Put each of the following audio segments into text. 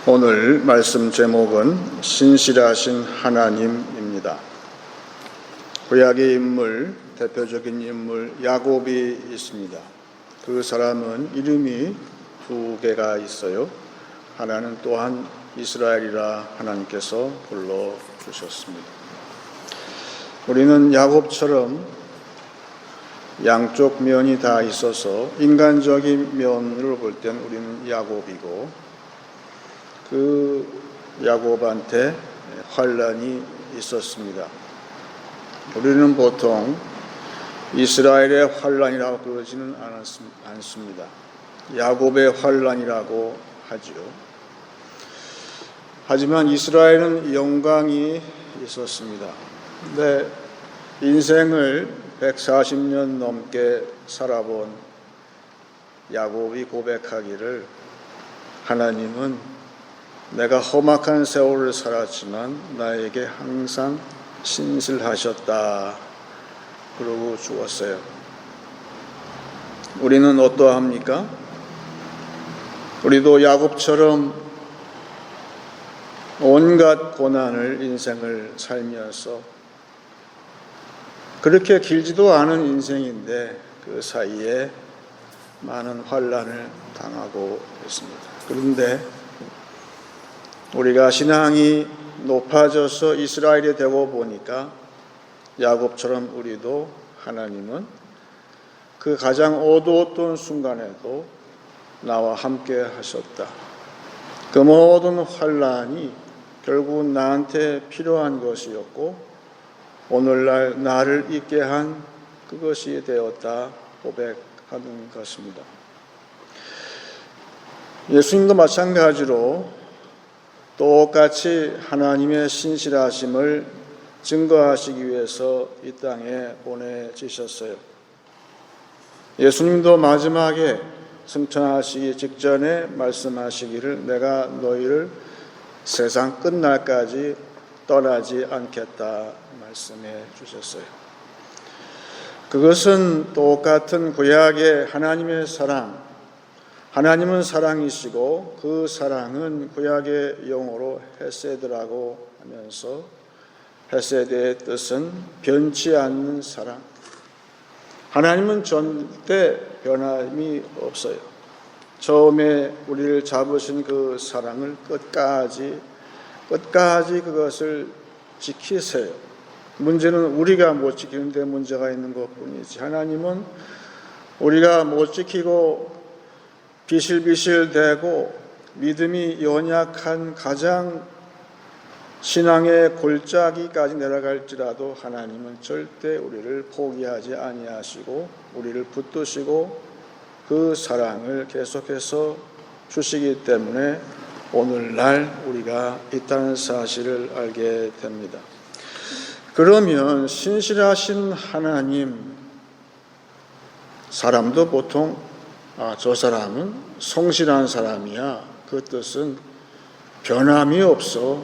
오늘 말씀 제목은 신실하신 하나님입니다. 구약의 인물, 대표적인 인물 야곱이 있습니다. 그 사람은 이름이 두 개가 있어요. 하나는 또한 이스라엘이라 하나님께서 불러주셨습니다. 우리는 야곱처럼 양쪽 면이 다 있어서 인간적인 면으로 볼 땐 우리는 야곱이고, 그 야곱한테 환난이 있었습니다. 우리는 보통 이스라엘의 환난이라고 그러지는 않습니다. 야곱의 환난이라고 하지요. 하지만 이스라엘은 영광이 있었습니다. 근데 인생을 140년 넘게 살아본 야곱이 고백하기를, 하나님은 내가 험악한 세월을 살았지만 나에게 항상 신실하셨다 그러고 죽었어요. 우리는 어떠합니까? 우리도 야곱처럼 온갖 고난을 인생을 살면서, 그렇게 길지도 않은 인생인데 그 사이에 많은 환난을 당하고 있습니다. 그런데 우리가 신앙이 높아져서 이스라엘이 되고 보니까 야곱처럼 우리도 하나님은 그 가장 어두웠던 순간에도 나와 함께 하셨다. 그 모든 환난이 결국은 나한테 필요한 것이었고 오늘날 나를 있게 한 그것이 되었다 고백하는 것입니다. 예수님도 마찬가지로 똑같이 하나님의 신실하심을 증거하시기 위해서 이 땅에 보내지셨어요. 예수님도 마지막에 승천하시기 직전에 말씀하시기를, 내가 너희를 세상 끝날까지 떠나지 않겠다 말씀해 주셨어요. 그것은 똑같은 구약의 하나님의 사랑, 하나님은 사랑이시고 그 사랑은 구약의 용어로 헤세드라고 하면서, 헤세드의 뜻은 변치 않는 사랑. 하나님은 절대 변함이 없어요. 처음에 우리를 잡으신 그 사랑을 끝까지 그것을 지키세요. 문제는 우리가 못 지키는데 문제가 있는 것뿐이지, 하나님은 우리가 못 지키고 비실비실대고 믿음이 연약한 가장 신앙의 골짜기까지 내려갈지라도 하나님은 절대 우리를 포기하지 아니하시고 우리를 붙드시고 그 사랑을 계속해서 주시기 때문에 오늘날 우리가 있다는 사실을 알게 됩니다. 그러면 신실하신 하나님, 사람도 보통 저 사람은 성실한 사람이야, 그 뜻은 변함이 없어,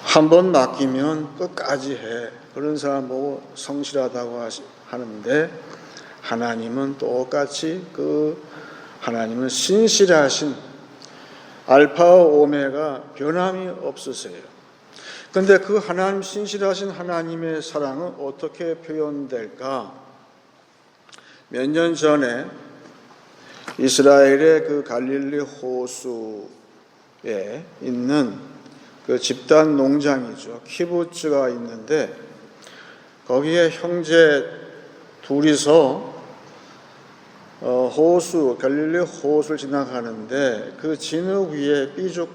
한번 맡기면 끝까지 해, 그런 사람 보고 성실하다고 하는데, 하나님은 똑같이 하나님은 신실하신 알파와 오메가, 변함이 없으세요. 그런데 그 하나님, 신실하신 하나님의 사랑은 어떻게 표현될까? 몇 년 전에 이스라엘의 그 갈릴리 호수에 있는 그 집단 농장이죠. 키부츠가 있는데 거기에 형제 둘이서 갈릴리 호수를 지나가는데 그 진흙 위에 삐죽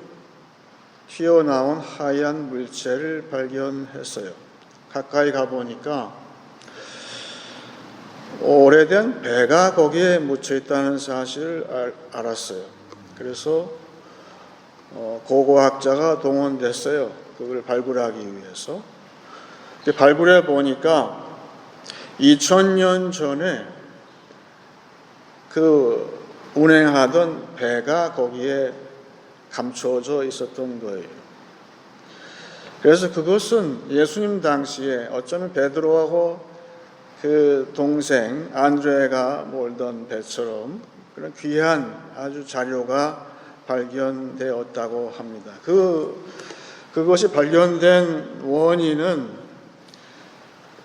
튀어나온 하얀 물체를 발견했어요. 가까이 가보니까 오래된 배가 거기에 묻혀 있다는 사실을 알았어요. 그래서 고고학자가 동원됐어요. 그걸 발굴하기 위해서. 발굴해 보니까 2000년 전에 그 운행하던 배가 거기에 감춰져 있었던 거예요. 그래서 그것은 예수님 당시에 어쩌면 베드로하고 그 동생 안드레가 몰던 배처럼 그런 귀한 아주 자료가 발견되었다고 합니다. 그것이 발견된 원인은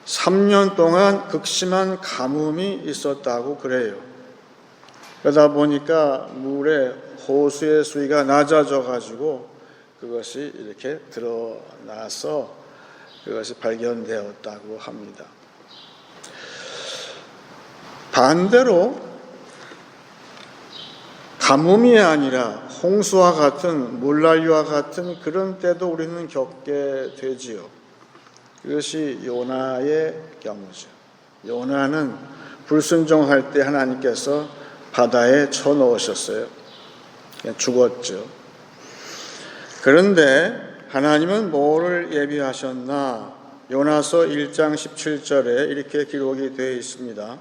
3년 동안 극심한 가뭄이 있었다고 그래요. 그러다 보니까 물에 호수의 수위가 낮아져 가지고 그것이 이렇게 드러나서 그것이 발견되었다고 합니다. 반대로 가뭄이 아니라 홍수와 같은 물난리와 같은 그런 때도 우리는 겪게 되지요. 그것이 요나의 경우죠. 요나는 불순종할 때 하나님께서 바다에 쳐넣으셨어요. 죽었죠. 그런데 하나님은 뭐를 예비하셨나? 요나서 1장 17절에 이렇게 기록이 되어 있습니다.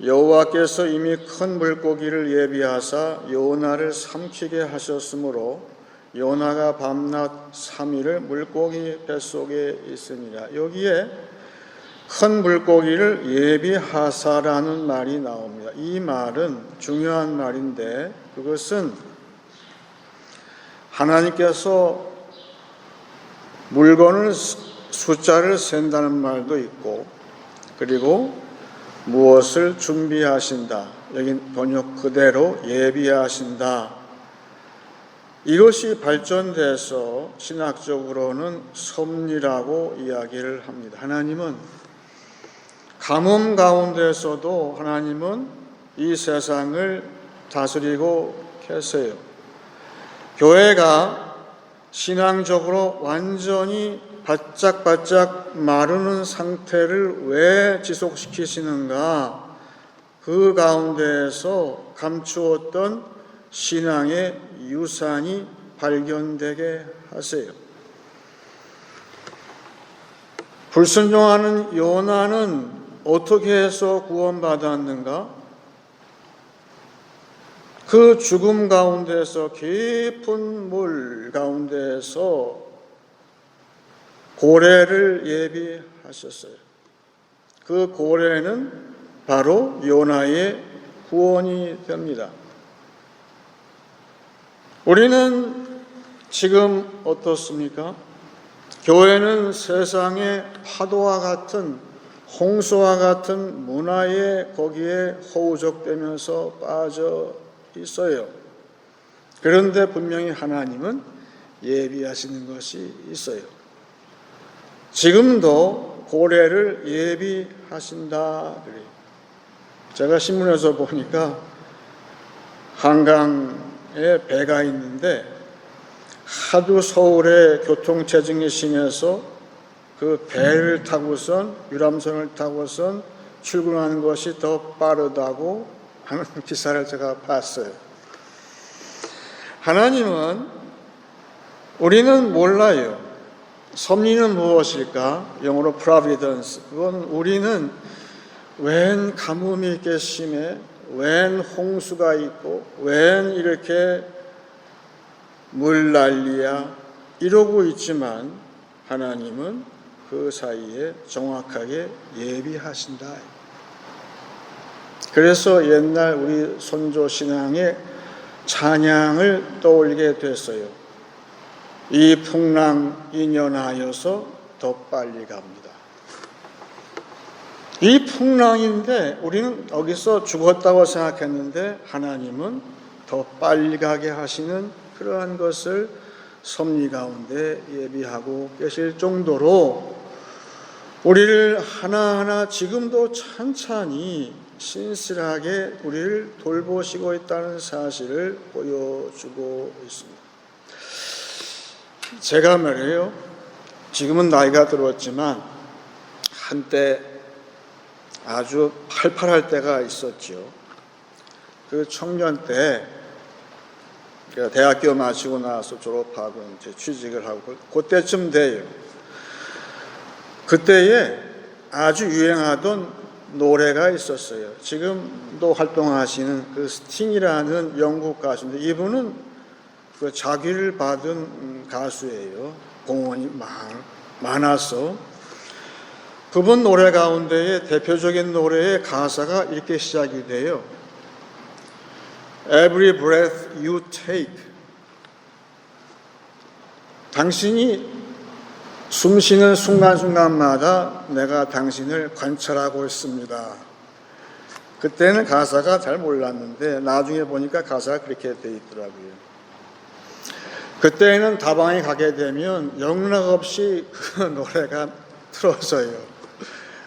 여호와께서 이미 큰 물고기를 예비하사 요나를 삼키게 하셨으므로 요나가 밤낮 3일을 물고기 뱃속에 있으니라. 여기에 큰 물고기를 예비하사라는 말이 나옵니다. 이 말은 중요한 말인데 그것은 하나님께서 물건을 숫자를 센다는 말도 있고 그리고 무엇을 준비하신다. 여기 번역 그대로 예비하신다. 이것이 발전돼서 신학적으로는 섭리라고 이야기를 합니다. 하나님은 가뭄 가운데서도 하나님은 이 세상을 다스리고 계세요. 교회가 신앙적으로 완전히 바짝바짝 마르는 상태를 왜 지속시키시는가? 그 가운데에서 감추었던 신앙의 유산이 발견되게 하세요. 불순종하는 요나는 어떻게 해서 구원받았는가? 그 죽음 가운데서 깊은 물 가운데서 고래를 예비하셨어요. 그 고래는 바로 요나의 구원이 됩니다. 우리는 지금 어떻습니까? 교회는 세상의 파도와 같은 홍수와 같은 문화에 거기에 허우적대면서 빠져 있어요. 그런데 분명히 하나님은 예비하시는 것이 있어요. 지금도 고래를 예비하신다 그래요. 제가 신문에서 보니까 한강에 배가 있는데 하도 서울의 교통체증이 심해서 그 배를 타고선 유람선을 타고선 출근하는 것이 더 빠르다고 하는 기사를 제가 봤어요. 하나님은 우리는 몰라요. 섭리는 무엇일까? 영어로 providence. 그건 우리는 웬 가뭄이 이렇게 심해? 웬 홍수가 있고? 웬 이렇게 물난리야? 이러고 있지만 하나님은 그 사이에 정확하게 예비하신다. 그래서 옛날 우리 선조 신앙의 찬양을 떠올리게 됐어요. 이 풍랑 인연하여서 더 빨리 갑니다. 이 풍랑인데 우리는 여기서 죽었다고 생각했는데 하나님은 더 빨리 가게 하시는 그러한 것을 섭리 가운데 예비하고 계실 정도로 우리를 하나하나 지금도 찬찬히 신실하게 우리를 돌보시고 있다는 사실을 보여주고 있습니다. 제가 말이에요. 지금은 나이가 들었지만 한때 아주 팔팔할 때가 있었죠. 그 청년 때 대학교 마치고 나서 졸업하고 이제 취직을 하고 그때쯤 돼요. 그때에 아주 유행하던 노래가 있었어요. 지금도 활동하시는 그 스팅이라는 영국 가수인데 이분은 그 자기를 받은 가수예요. 공헌이 많아서 그분 노래 가운데에 대표적인 노래의 가사가 이렇게 시작이 돼요. Every breath you take. 당신이 숨 쉬는 순간순간마다 내가 당신을 관찰하고 있습니다. 그때는 가사가 잘 몰랐는데 나중에 보니까 가사가 그렇게 돼 있더라고요. 그때는 다방에 가게 되면 영락없이 그 노래가 틀어져요.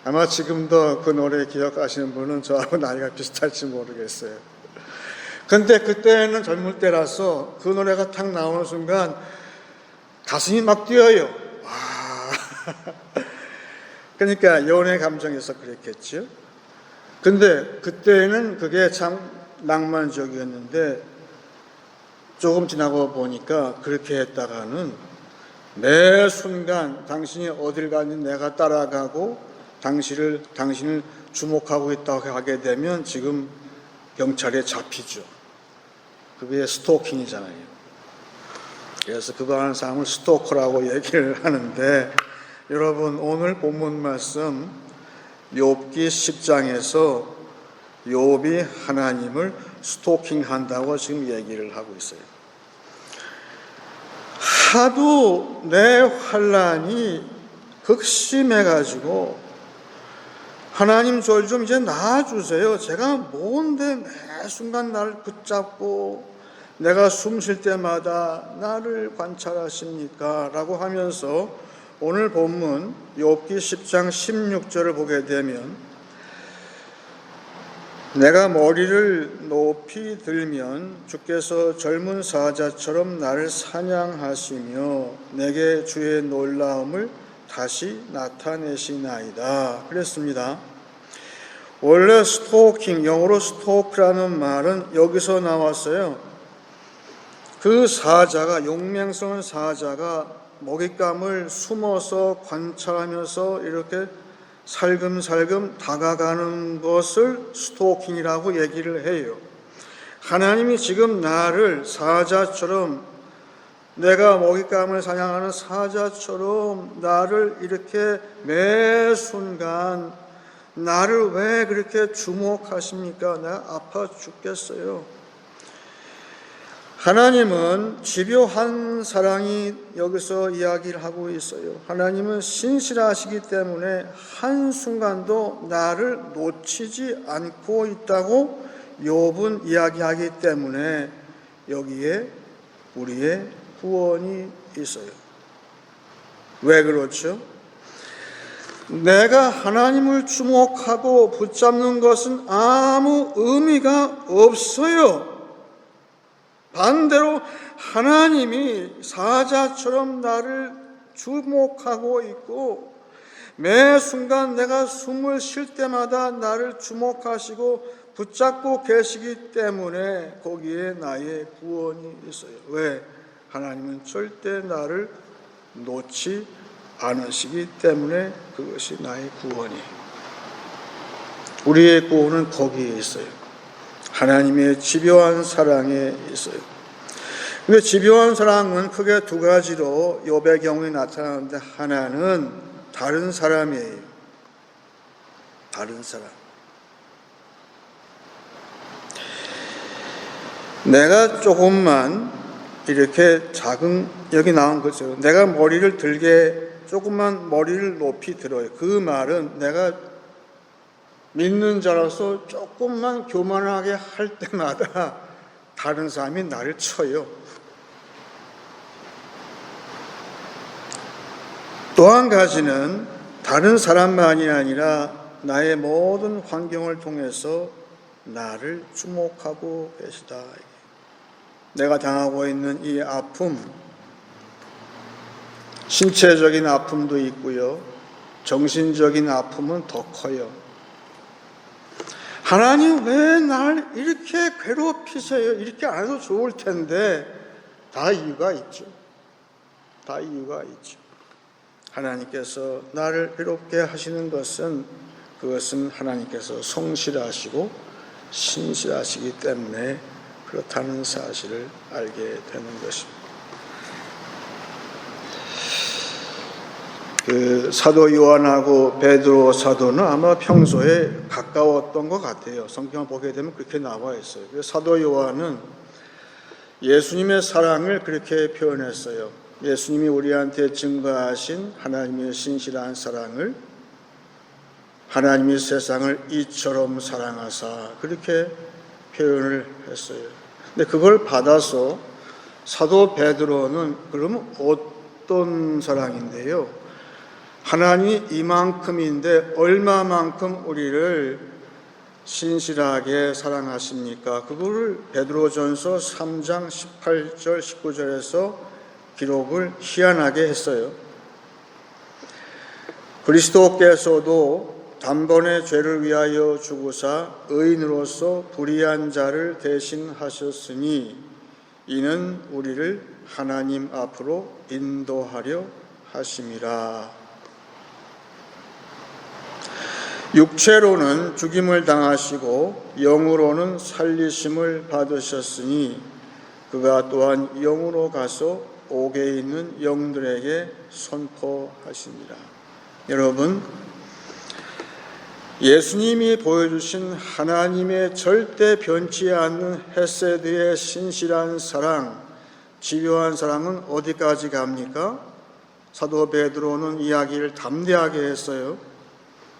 아마 지금도 그 노래 기억하시는 분은 저하고 나이가 비슷할지 모르겠어요. 근데 그때는 젊을 때라서 그 노래가 탁 나오는 순간 가슴이 막 뛰어요. 그러니까 연애 감정에서 그랬겠죠. 근데 그때는 그게 참 낭만적이었는데 조금 지나고 보니까 그렇게 했다가는 매 순간 당신이 어딜 가는지 내가 따라가고 당신을 주목하고 있다고 하게 되면 지금 경찰에 잡히죠. 그게 스토킹이잖아요. 그래서 그거 하는 사람을 스토커라고 얘기를 하는데, 여러분 오늘 본문 말씀 욥기 10장에서 욥이 하나님을 스토킹한다고 지금 얘기를 하고 있어요. 하도 내 환난이 극심해가지고 하나님 저를 좀 이제 놔주세요. 제가 뭔데 매 순간 나를 붙잡고 내가 숨 쉴 때마다 나를 관찰하십니까? 라고 하면서 오늘 본문 욥기 10장 16절을 보게 되면, 내가 머리를 높이 들면 주께서 젊은 사자처럼 나를 사냥하시며 내게 주의 놀라움을 다시 나타내시나이다. 그랬습니다. 원래 스토킹, 영어로 스토크라는 말은 여기서 나왔어요. 그 사자가, 용맹스러운 사자가 먹잇감을 숨어서 관찰하면서 이렇게 살금살금 다가가는 것을 스토킹이라고 얘기를 해요. 하나님이 지금 나를 사자처럼, 내가 먹잇감을 사냥하는 사자처럼 나를 이렇게 매 순간 나를 왜 그렇게 주목하십니까? 내가 아파 죽겠어요. 하나님은 집요한 사랑이 여기서 이야기를 하고 있어요. 하나님은 신실하시기 때문에 한순간도 나를 놓치지 않고 있다고 욥은 이야기하기 때문에 여기에 우리의 구원이 있어요. 왜 그렇죠? 내가 하나님을 주목하고 붙잡는 것은 아무 의미가 없어요. 반대로 하나님이 사자처럼 나를 주목하고 있고 매 순간 내가 숨을 쉴 때마다 나를 주목하시고 붙잡고 계시기 때문에 거기에 나의 구원이 있어요. 왜? 하나님은 절대 나를 놓지 않으시기 때문에 그것이 나의 구원이에요. 우리의 구원은 거기에 있어요. 하나님의 집요한 사랑에 있어요. 근데 집요한 사랑은 크게 두 가지로 욥의 경우에 나타나는데, 하나는 다른 사람이에요. 다른 사람. 내가 조금만 이렇게 작은, 여기 나온 거죠. 내가 머리를 들게, 조금만 머리를 높이 들어요. 그 말은 내가 믿는 자로서 조금만 교만하게 할 때마다 다른 사람이 나를 쳐요. 또 한 가지는 다른 사람만이 아니라 나의 모든 환경을 통해서 나를 주목하고 계시다. 내가 당하고 있는 이 아픔, 신체적인 아픔도 있고요, 정신적인 아픔은 더 커요. 하나님 왜 날 이렇게 괴롭히세요? 이렇게 안 해도 좋을 텐데. 다 이유가 있죠. 다 이유가 있죠. 하나님께서 나를 괴롭게 하시는 것은, 그것은 하나님께서 성실하시고 신실하시기 때문에 그렇다는 사실을 알게 되는 것입니다. 그 사도 요한하고 베드로 사도는 아마 평소에 가까웠던 것 같아요. 성경을 보게 되면 그렇게 나와 있어요. 그래서 사도 요한은 예수님의 사랑을 그렇게 표현했어요. 예수님이 우리한테 증거하신 하나님의 신실한 사랑을, 하나님이 세상을 이처럼 사랑하사, 그렇게 표현을 했어요. 근데 그걸 받아서 사도 베드로는 그러면 어떤 사랑인데요? 하나님이 이만큼인데 얼마만큼 우리를 신실하게 사랑하십니까? 그거를 베드로전서 3장 18절 19절에서 기록을 희한하게 했어요. 그리스도께서도 단번에 죄를 위하여 죽으사 의인으로서 불의한 자를 대신하셨으니 이는 우리를 하나님 앞으로 인도하려 하심이라. 육체로는 죽임을 당하시고 영으로는 살리심을 받으셨으니 그가 또한 영으로 가서 옥에 있는 영들에게 선포하시니라. 여러분, 예수님이 보여주신 하나님의 절대 변치 않는 헤세드의 신실한 사랑, 집요한 사랑은 어디까지 갑니까? 사도 베드로는 이야기를 담대하게 했어요.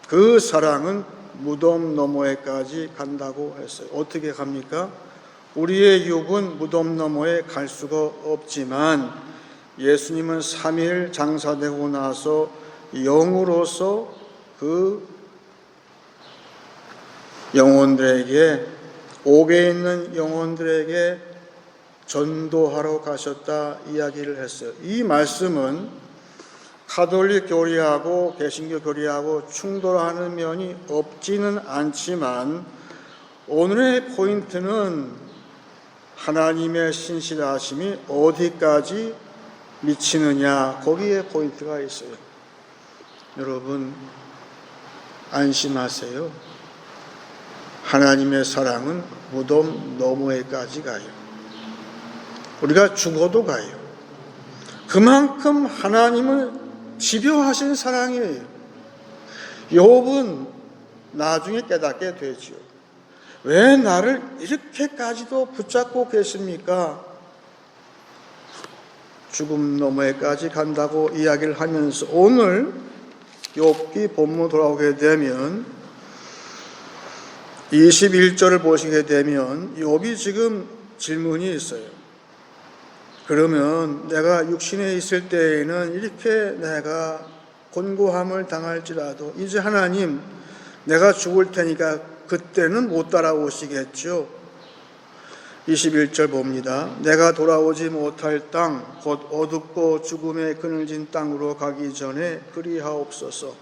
그 사랑은 무덤 너머에까지 간다고 했어요. 어떻게 갑니까? 우리의 육은 무덤 너머에 갈 수가 없지만 예수님은 3일 장사되고 나서 영으로서 그 영혼들에게, 옥에 있는 영혼들에게 전도하러 가셨다 이야기를 했어요. 이 말씀은 가톨릭 교리하고 개신교 교리하고 충돌하는 면이 없지는 않지만 오늘의 포인트는 하나님의 신실하심이 어디까지 미치느냐, 거기에 포인트가 있어요. 여러분, 안심하세요. 하나님의 사랑은 무덤 너머에까지 가요. 우리가 죽어도 가요. 그만큼 하나님을 집요하신 사랑이에요. 욥은 나중에 깨닫게 되지요. 왜 나를 이렇게까지도 붙잡고 계십니까? 죽음 너머에까지 간다고 이야기를 하면서 오늘 욥기 본문 돌아오게 되면 21절을 보시게 되면 욥이 지금 질문이 있어요. 그러면 내가 육신에 있을 때에는 이렇게 내가 곤고함을 당할지라도 이제 하나님 내가 죽을 테니까 그때는 못 따라오시겠죠. 21절 봅니다. 내가 돌아오지 못할 땅 곧 어둡고 죽음의 그늘진 땅으로 가기 전에 그리하옵소서.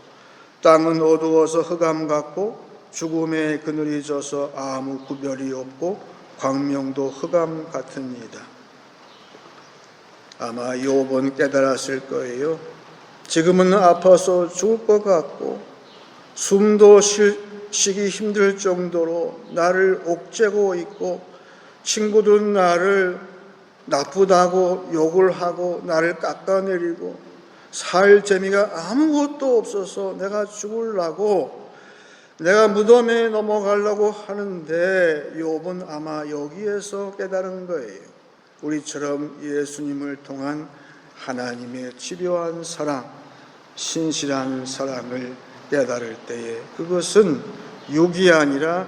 땅은 어두워서 흑암 같고 죽음의 그늘이 져서 아무 구별이 없고 광명도 흑암 같으니이다. 아마 욥은 깨달았을 거예요. 지금은 아파서 죽을 것 같고 숨도 쉬기 힘들 정도로 나를 옥죄고 있고 친구들은 나를 나쁘다고 욕을 하고 나를 깎아내리고 살 재미가 아무것도 없어서 내가 죽으려고, 내가 무덤에 넘어가려고 하는데 욥은 아마 여기에서 깨달은 거예요. 우리처럼 예수님을 통한 하나님의 집요한 사랑, 신실한 사랑을 깨달을 때에 그것은 육이 아니라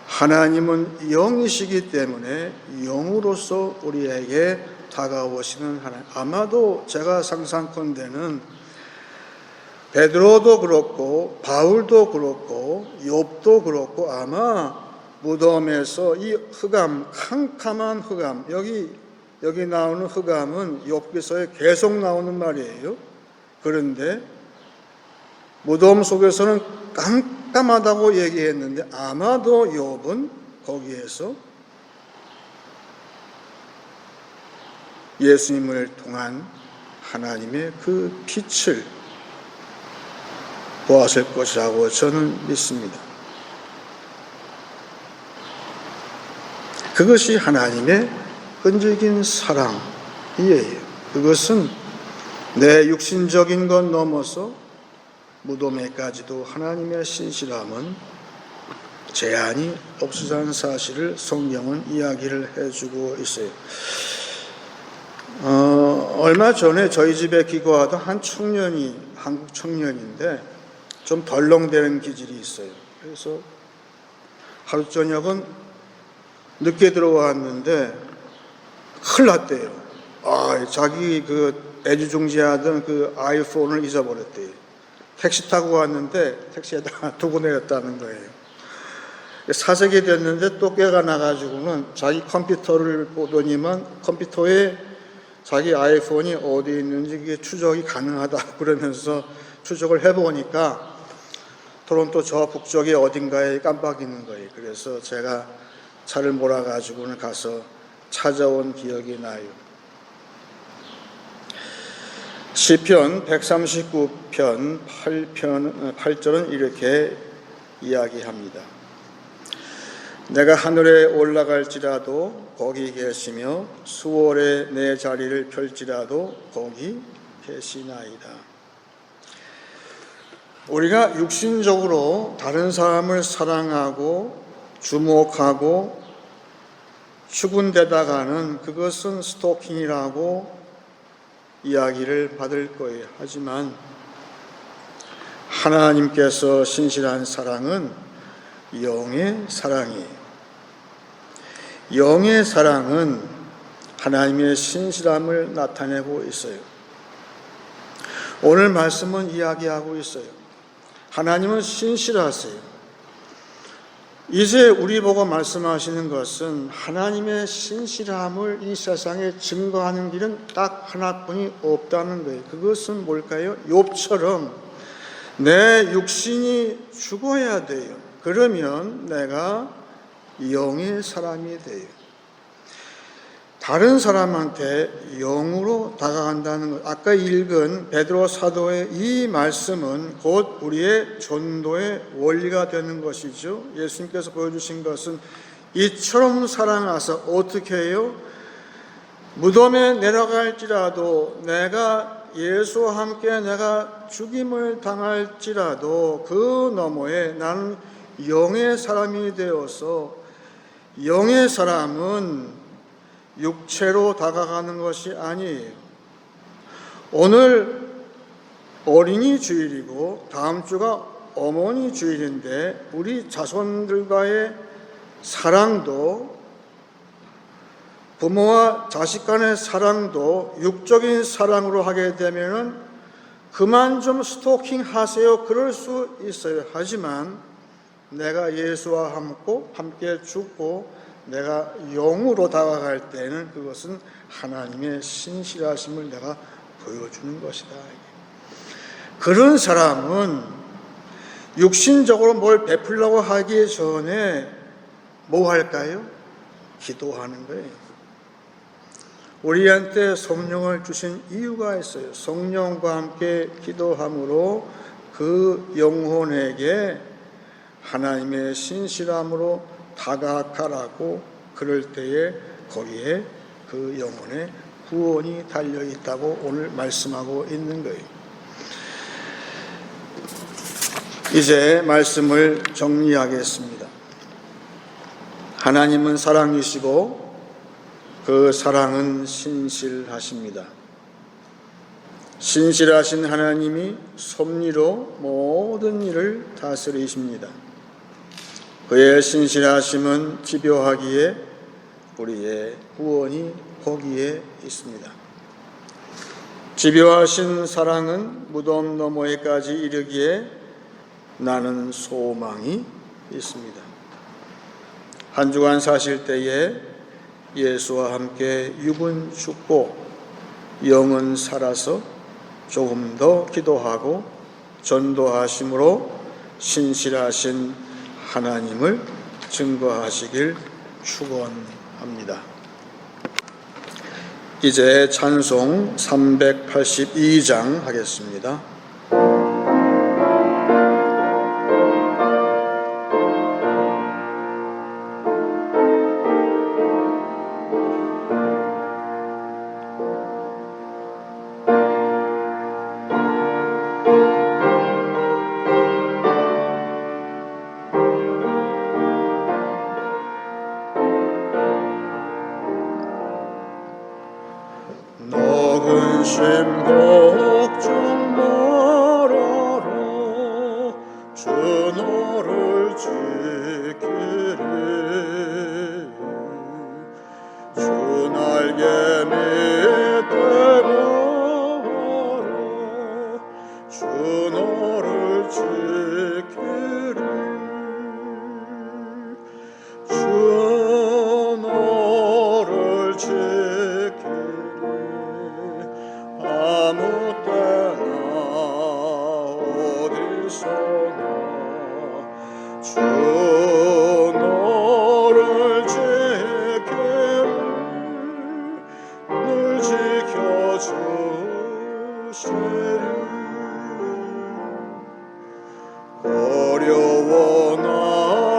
하나님은 영이시기 때문에 영으로서 우리에게 다가오시는 하나님. 아마도 제가 상상컨대는 베드로도 그렇고 바울도 그렇고 욥도 그렇고 아마 무덤에서 이 흑암, 캄캄한 흑암, 여기 나오는 흑암은 욥기서에 계속 나오는 말이에요. 그런데 무덤 속에서는 깜깜하다고 얘기했는데 아마도 욥은 거기에서 예수님을 통한 하나님의 그 빛을 보았을 것이라고 저는 믿습니다. 그것이 하나님의 끈질긴 사랑이에요. 그것은 내 육신적인 것 넘어서 무덤에까지도 하나님의 신실함은 제한이 없으다는 사실을 성경은 이야기를 해주고 있어요. 얼마 전에 저희 집에 기거하던 한 청년이, 한국 청년인데 좀 덜렁대는 기질이 있어요. 그래서 하루 저녁은 늦게 들어왔는데 큰일 났대요. 자기 애지중지하던 그 아이폰을 잊어버렸대요. 택시 타고 왔는데 택시에다가 두고 내렸다는 거예요. 사색이 됐는데 또 깨가 나가지고는 자기 컴퓨터를 보더니만 컴퓨터에 자기 아이폰이 어디 있는지 그게 추적이 가능하다 그러면서 추적을 해보니까 토론토 저 북쪽에 어딘가에 깜빡 있는 거예요. 그래서 제가 차를 몰아가지고는 가서 찾아온 기억이 나요. 시편 139편 8절은 이렇게 이야기합니다. 내가 하늘에 올라갈지라도 거기 계시며 수월에 내 자리를 펼지라도 거기 계시나이다. 우리가 육신적으로 다른 사람을 사랑하고 주목하고 추근대다가는 그것은 스토킹이라고 이야기를 받을 거예요. 하지만 하나님께서 신실한 사랑은 영의 사랑이에요. 영의 사랑은 하나님의 신실함을 나타내고 있어요. 오늘 말씀은 이야기하고 있어요. 하나님은 신실하세요. 이제 우리 보고 말씀하시는 것은 하나님의 신실함을 이 세상에 증거하는 길은 딱 하나뿐이 없다는 거예요. 그것은 뭘까요? 욥처럼 내 육신이 죽어야 돼요. 그러면 내가 영의 사람이 돼요. 다른 사람한테 영으로 다가간다는 것, 아까 읽은 베드로 사도의 이 말씀은 곧 우리의 전도의 원리가 되는 것이죠. 예수님께서 보여주신 것은 이처럼 사랑하사 어떻게 해요? 무덤에 내려갈지라도 내가 예수와 함께 내가 죽임을 당할지라도 그 너머에 나는 영의 사람이 되어서, 영의 사람은 육체로 다가가는 것이 아니에요. 오늘 어린이 주일이고 다음 주가 어머니 주일인데 우리 자손들과의 사랑도, 부모와 자식 간의 사랑도 육적인 사랑으로 하게 되면은 그만 좀 스토킹 하세요. 그럴 수 있어요. 하지만 내가 예수와 함께 죽고 내가 영으로 다가갈 때는 그것은 하나님의 신실하심을 내가 보여주는 것이다. 그런 사람은 육신적으로 뭘 베풀려고 하기 전에 뭐 할까요? 기도하는 거예요. 우리한테 성령을 주신 이유가 있어요. 성령과 함께 기도함으로 그 영혼에게 하나님의 신실함으로 다가가라고, 그럴 때에 거기에 그 영혼의 구원이 달려있다고 오늘 말씀하고 있는 거예요. 이제 말씀을 정리하겠습니다. 하나님은 사랑이시고 그 사랑은 신실하십니다. 신실하신 하나님이 섭리로 모든 일을 다스리십니다. 그의 신실하심은 집요하기에 우리의 구원이 거기에 있습니다. 집요하신 사랑은 무덤 너머에까지 이르기에 나는 소망이 있습니다. 한 주간 사실 때에 예수와 함께 육은 죽고 영은 살아서 조금 더 기도하고 전도하심으로 신실하신 하나님을 증거하시길 축원합니다. 이제 찬송 382장 하겠습니다. 근심 걱정 말아라. 주 너를 지키리. 주 날개 밑에 거하라. 주 너를 지키리. 주 너를 지키리. 아무 때나 어디서나 주 너를 지키리. 늘 지켜주시리. 어려워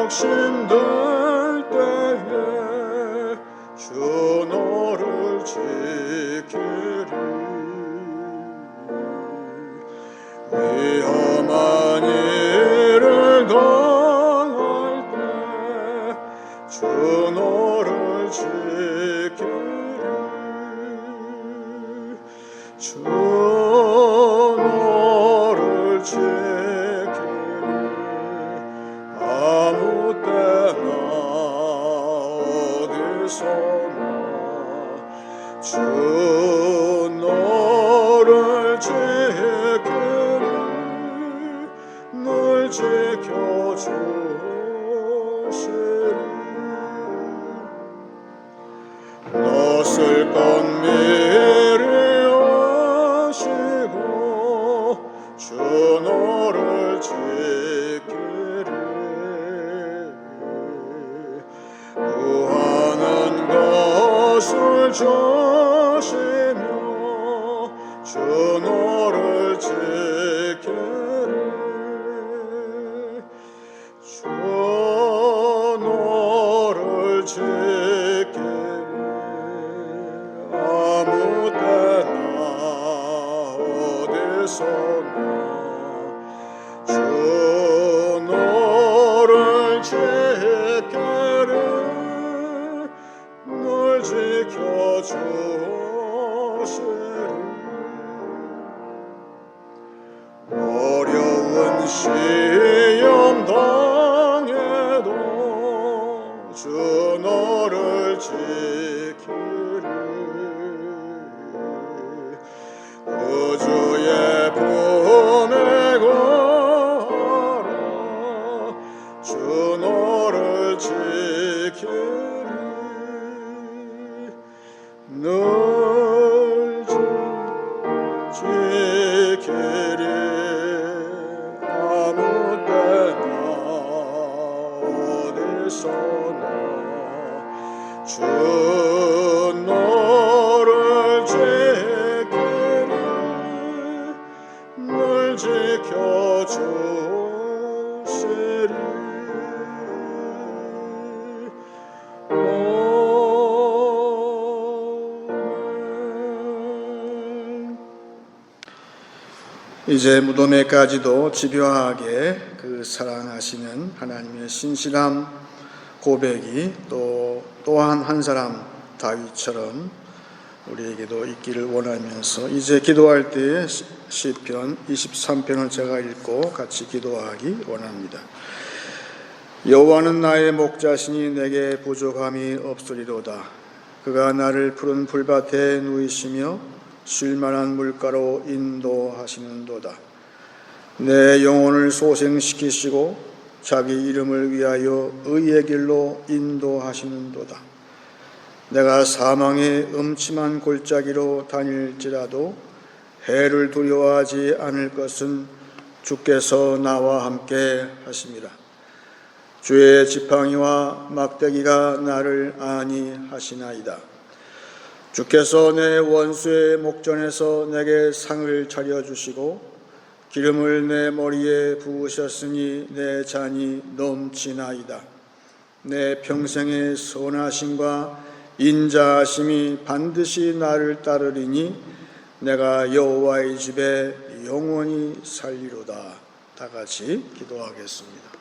낙심될 때에 주 너를 지키리. 위험한 일을 당할 때 주 너를 지키리. 주 너를 지키리. 아무 때나 어디서나 주 너를 지키리. 늘 지켜주시리. 낯설 것 미리 아시고 주 너를 지키리. 구하는 것을 조시며 주 너를 지키리. 주 너를 지키리. 아무 때나 어디서나 주 너를 지키리. 늘 지켜주시리. 어려운 시험 당해도 주 너를 지키리. 구주의 품에 거하라. 주 너를 지키리. 늘 지키리. 아무 때나 어디서나 주 너를 지키리. 늘 지켜주시리. 이제 무덤에까지도 집요하게 그 사랑하시는 하나님의 신실한 고백이 또한 한 사람 다윗처럼 우리에게도 있기를 원하면서 이제 기도할 때에 시편 23편을 제가 읽고 같이 기도하기 원합니다. 여호와는 나의 목자시니 내게 부족함이 없으리로다. 그가 나를 푸른 풀밭에 누이시며 쉴만한 물가로 인도하시는도다. 내 영혼을 소생시키시고 자기 이름을 위하여 의의 길로 인도하시는도다. 내가 사망의 음침한 골짜기로 다닐지라도 해를 두려워하지 않을 것은 주께서 나와 함께 하심이라. 주의 지팡이와 막대기가 나를 안위하시나이다. 주께서 내 원수의 목전에서 내게 상을 차려주시고 기름을 내 머리에 부으셨으니 내 잔이 넘치나이다. 내 평생의 선하심과 인자하심이 반드시 나를 따르리니 내가 여호와의 집에 영원히 살리로다. 다 같이 기도하겠습니다.